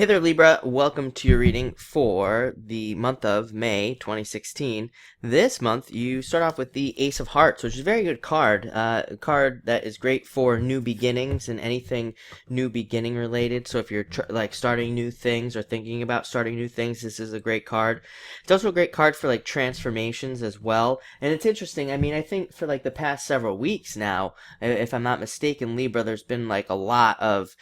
Hey there, Libra. Welcome to your reading for the month of May 2016. This month, you start off with the Ace of Hearts, which is a very good card. A card that is great for new beginnings and anything new beginning related. So if you're like starting new things or thinking about starting new things, this is a great card. It's also a great card for like transformations as well. And it's interesting. I mean, I think for like the past several weeks now, if I'm not mistaken, Libra, there's been like a lot of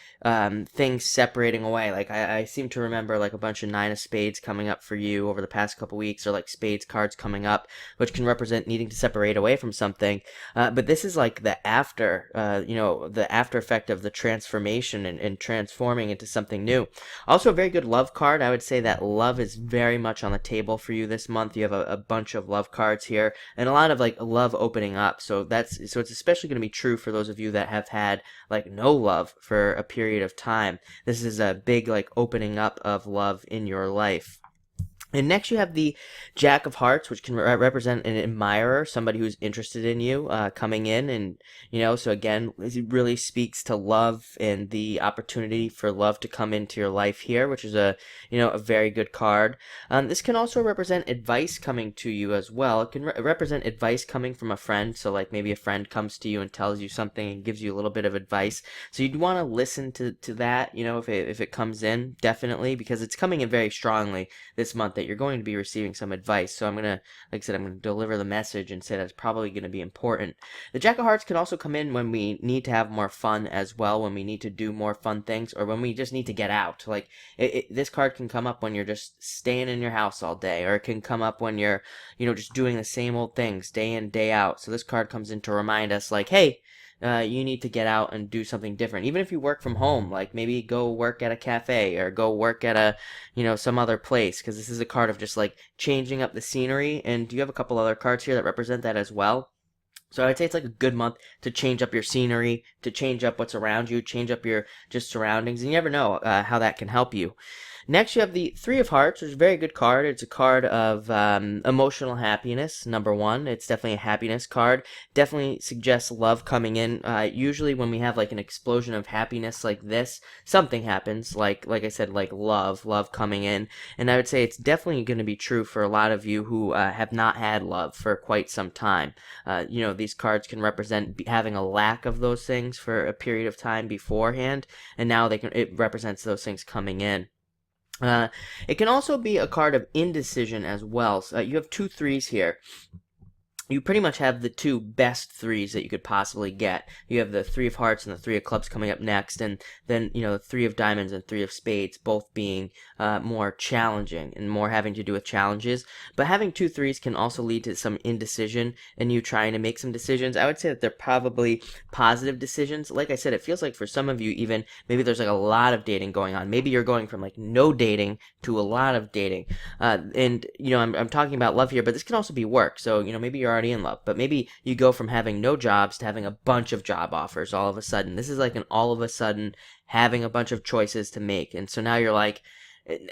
things separating away. Like I seem to remember like a bunch of Nine of Spades coming up for you over the past couple weeks, or like Spades cards coming up, which can represent needing to separate away from something. But this is like the after, the after effect of the transformation and transforming into something new. Also, a very good love card. I would say that love is very much on the table for you this month. You have a bunch of love cards here, and a lot of like love opening up. So it's especially going to be true for those of you that have had like no love for a period of time. This is a big like opening up of love in your life. And next you have the Jack of Hearts, which can represent an admirer, somebody who's interested in you, coming in. And, so again, it really speaks to love and the opportunity for love to come into your life here, which is a very good card. This can also represent advice coming to you as well. It can represent advice coming from a friend. So like maybe a friend comes to you and tells you something and gives you a little bit of advice. So you'd want to listen to that, if it comes in, definitely, because it's coming in very strongly this month, that you're going to be receiving some advice. So I'm going to, like I said, I'm going to deliver the message and say that's probably going to be important. The Jack of Hearts can also come in when we need to have more fun as well, when we need to do more fun things, or when we just need to get out. Like this card can come up when you're just staying in your house all day, or it can come up when you're, just doing the same old things day in, day out. So this card comes in to remind us like, hey, you need to get out and do something different. Even if you work from home, like maybe go work at a cafe or go work at a, some other place, because this is a card of just like changing up the scenery. And you have a couple other cards here that represent that as well. So I'd say it's like a good month to change up your scenery, to change up what's around you, change up your just surroundings, and you never know how that can help you. Next, you have the Three of Hearts, which is a very good card. It's a card of emotional happiness, number one. It's definitely a happiness card. Definitely suggests love coming in. Usually when we have like an explosion of happiness like this, something happens, like I said, like love coming in. And I would say it's definitely going to be true for a lot of you who have not had love for quite some time. These cards can represent having a lack of those things for a period of time beforehand, and now it represents those things coming in. It can also be a card of indecision as well. So, you have 2 threes here. You pretty much have the 2 best threes that you could possibly get. You have the 3 of Hearts and the 3 of Clubs coming up next, and then, the 3 of Diamonds and 3 of Spades both being more challenging and more having to do with challenges. But having 2 threes can also lead to some indecision and you trying to make some decisions. I would say that they're probably positive decisions. Like I said, it feels like for some of you even, maybe there's like a lot of dating going on. Maybe you're going from like no dating to a lot of dating. And, I'm talking about love here, but this can also be work. So, maybe you're already in love, but maybe you go from having no jobs to having a bunch of job offers all of a sudden. This is like an all of a sudden having a bunch of choices to make. And so now you're like,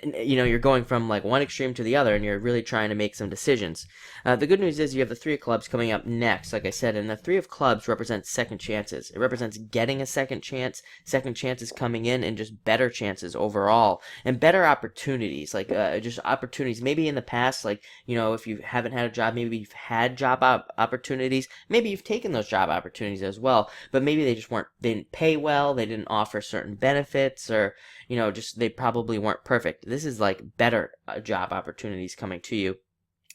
you're going from like one extreme to the other, and you're really trying to make some decisions. The good news is you have the 3 of Clubs coming up next, like I said, and the 3 of Clubs represents second chances. It represents getting a second chances coming in, and just better chances overall, and better opportunities, like just opportunities. Maybe in the past, like, if you haven't had a job, maybe you've had job opportunities, maybe you've taken those job opportunities as well, but maybe they didn't pay well, they didn't offer certain benefits, or, just they probably weren't perfect. This is like better job opportunities coming to you.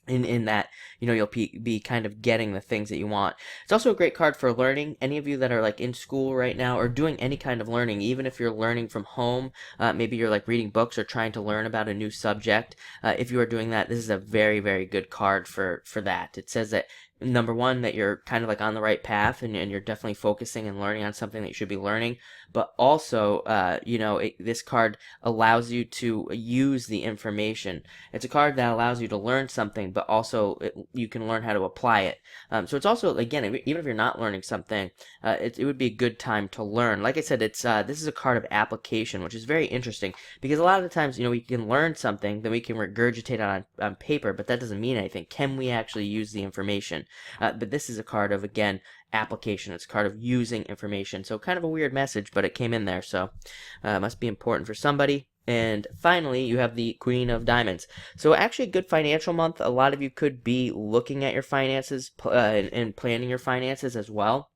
In that, you'll be kind of getting the things that you want. It's also a great card for learning. Any of you that are like in school right now or doing any kind of learning, even if you're learning from home, maybe you're like reading books or trying to learn about a new subject. If you are doing that, this is a very, very good card for that. It says that, number one, that you're kind of like on the right path, and you're definitely focusing and learning on something that you should be learning, but also, this card allows you to use the information. It's a card that allows you to learn something, but also you can learn how to apply it. So it's also, again, even if you're not learning something, it would be a good time to learn. Like I said, this is a card of application, which is very interesting, because a lot of the times, we can learn something, then we can regurgitate it on paper, but that doesn't mean anything. Can we actually use the information? But this is a card of, again, application. It's a card of using information. So kind of a weird message, but it came in there. So it must be important for somebody. And finally, you have the Queen of Diamonds. So actually a good financial month. A lot of you could be looking at your finances and planning your finances as well.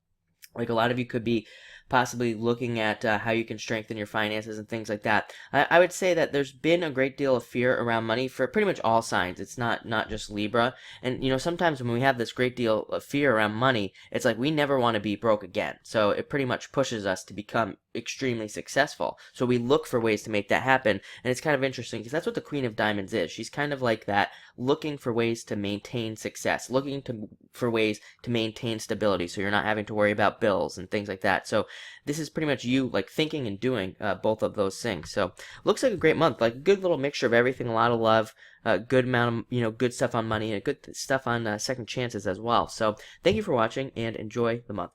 Like a lot of you could be possibly looking at how you can strengthen your finances and things like that. I would say that there's been a great deal of fear around money for pretty much all signs. It's not just Libra. And sometimes when we have this great deal of fear around money, it's like we never want to be broke again. So it pretty much pushes us to become extremely successful. So we look for ways to make that happen. And it's kind of interesting because that's what the Queen of Diamonds is. She's kind of like that, looking for ways to maintain success, looking for ways to maintain stability so you're not having to worry about bills and things like that. So this is pretty much you like thinking and doing both of those things. So looks like a great month, like a good little mixture of everything, a lot of love, good amount of good stuff on money, and good stuff on second chances as well. So thank you for watching and enjoy the month.